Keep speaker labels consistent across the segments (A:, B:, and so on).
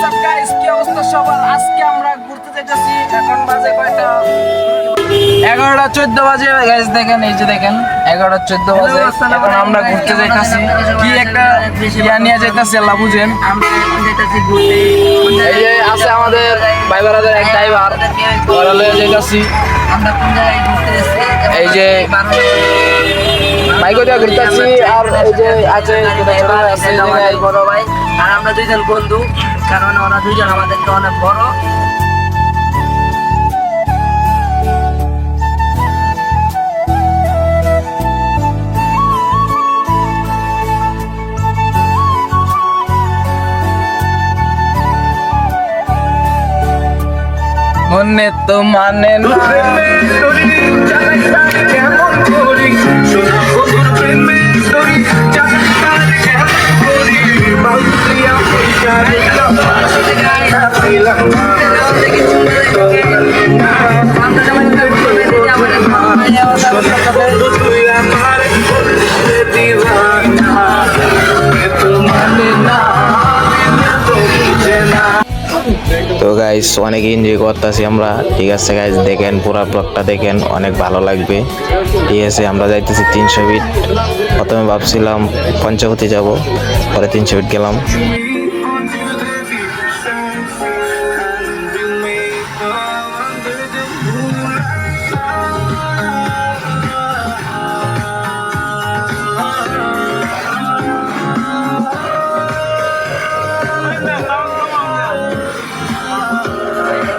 A: WhatsApp guys, কি অবস্থা সবার? আজকে আমরা ঘুরতে যাইতেছি। এখন বাজে কয়টা? 11:14 বাজে গাইস। দেখেন, এই যে দেখেন 11:14 বাজে। এখন আমরা ঘুরতে যাইতেছি। কি একটা ইয়া নিয়ে যাইতেছি আল্লাহ বুঝেন।
B: আমরা এখন যাইতেছি ঘুরতে।
A: এই যে আছে আমাদের ভাই ব্রাদার এক ড্রাইভার, ওরা লয়ে যাইতেছি।
B: আমরা কোন জায়গায় ঘুরতে যাচ্ছি?
A: এই যে বাইক দিয়ে ঘুরতেছি। আর এই যে আছে ছোট আছে এই জায়গায়
B: বড় ভাই, আর আমরা দুইজন বন্ধু, কারণ ওরা দুইজন আমাদেরকে অনেক বড়।
A: মনে তো মানে না তো গাইস অনেক এনজয় করতেছি আমরা। ঠিক আছে গাইস, দেখেন পুরো ব্লগটা দেখেন, অনেক ভালো লাগবে। ঠিক আছে, আমরা যাইতেছি 300 ফিট। প্রথমে ভাবছিলাম পঞ্চবতী যাব, পরে 300 ফিট গেলাম।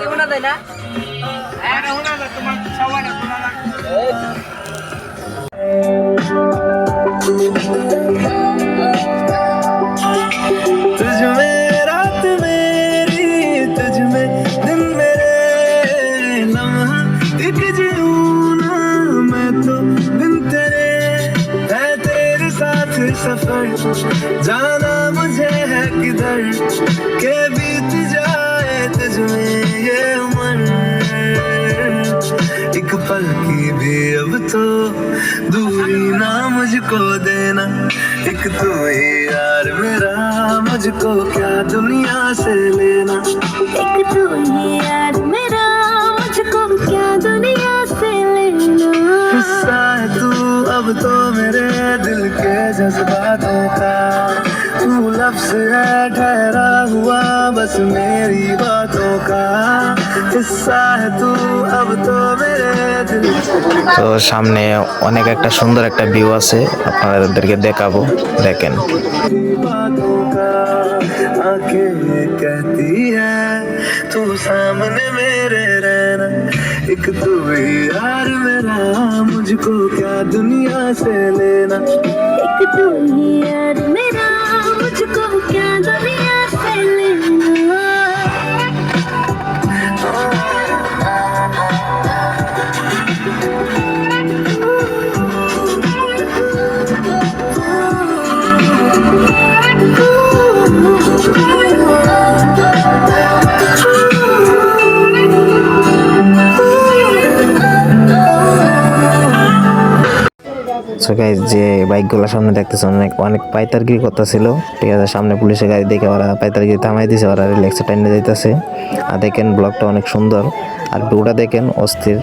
B: কেমন আছে না?
C: तुझ में रात मेरी, तुझ में दिन मेरे, लम्हा एक जीऊं ना मैं तो बिन तेरे। है तेरे साथ सफर, जाना मुझे है किधर, के बीत जाए तुझ में ये उम्र। एक पल की भी अब तो दूरी ना मुझको देना, एक तू ही यार मेरा, मुझको क्या दुनिया से लेना।
D: एक तू ही यार मेरा, मुझको क्या दुनिया से लेना।
C: हिस्सा है तू अब तो मेरे दिल के जज्बातों का, तू लफ्ज़ है ठहरा हुआ बस मेरी बातों का। हिस्सा है तू अब तो मेरे दिल।
E: তো সামনে অনেক একটা সুন্দর একটা ভিউ আছে, আপনাদেরকে দেখাবো, দেখেন।
C: बातों का आंखें कहती है तू सामने मेरे रहना, एक तू ही यार मेरा, मुझको क्या दुनिया से लेना।
D: एक तू ही यार मेरा, मुझको क्या दुनिया से लेना।
E: সো গাইস, যে বাইকগুলো সামনে দেখতেছে অনেক অনেক পাইতারগিরি করতেছিল। ঠিক আছে, সামনে পুলিশের গাড়ি দেখে ওরা পাইতারগিরি থামাই দিয়েছে, ওরা রিল্যাক্সে টাইনে যাইতেছে। আর দেখেন ব্লগটা অনেক সুন্দর, আর ভিউটা দেখেন অস্থির,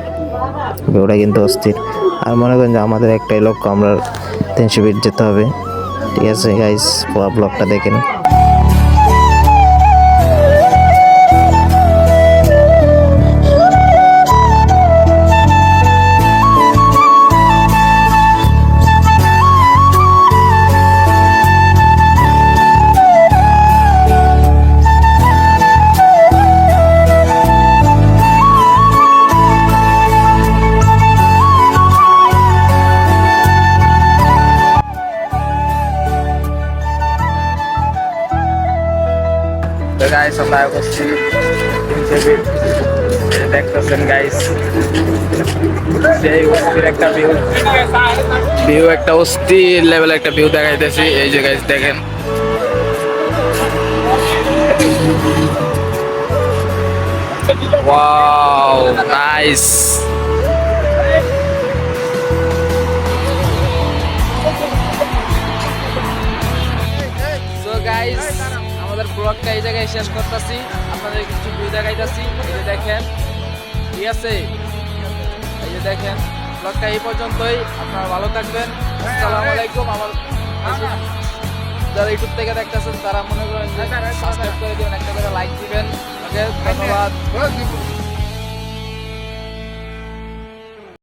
E: ভিউটা কিন্তু অস্থির। আর মনে করেন যে আমাদের একটাই লক্ষ্য, আমরা 300 ফিট যেতে হবে। ঠিক আছে গাইস, পুরো ব্লগটা দেখেন।
A: তো গাইস আমরা করছি 300 ফিট, দেখতেছেন গাইস সেই অস্থির একটা ভিউ একটা অস্থির লেভেল একটা ভিউ দেখাইতেছি। এই যে গাইস দেখেন, ওয়াও নাইস। সো গাইস আমাদের
F: ব্লগটা এই জায়গায় শেষ করতেছি, আপনাদের কিছু ভিউ দেখাইতেছি। এই যে দেখেন, ঠিক আছে, এই যে দেখেন ব্লগটা এই পর্যন্তই। আপনারা ভালো থাকবেন, আসসালামু আলাইকুম। আমার যারা ইউটিউব থেকে দেখতেছেন তারা মনে করেন সাবস্ক্রাইব করে দিবেন, একটা করে লাইক দিবেন। ওকে, ধন্যবাদ।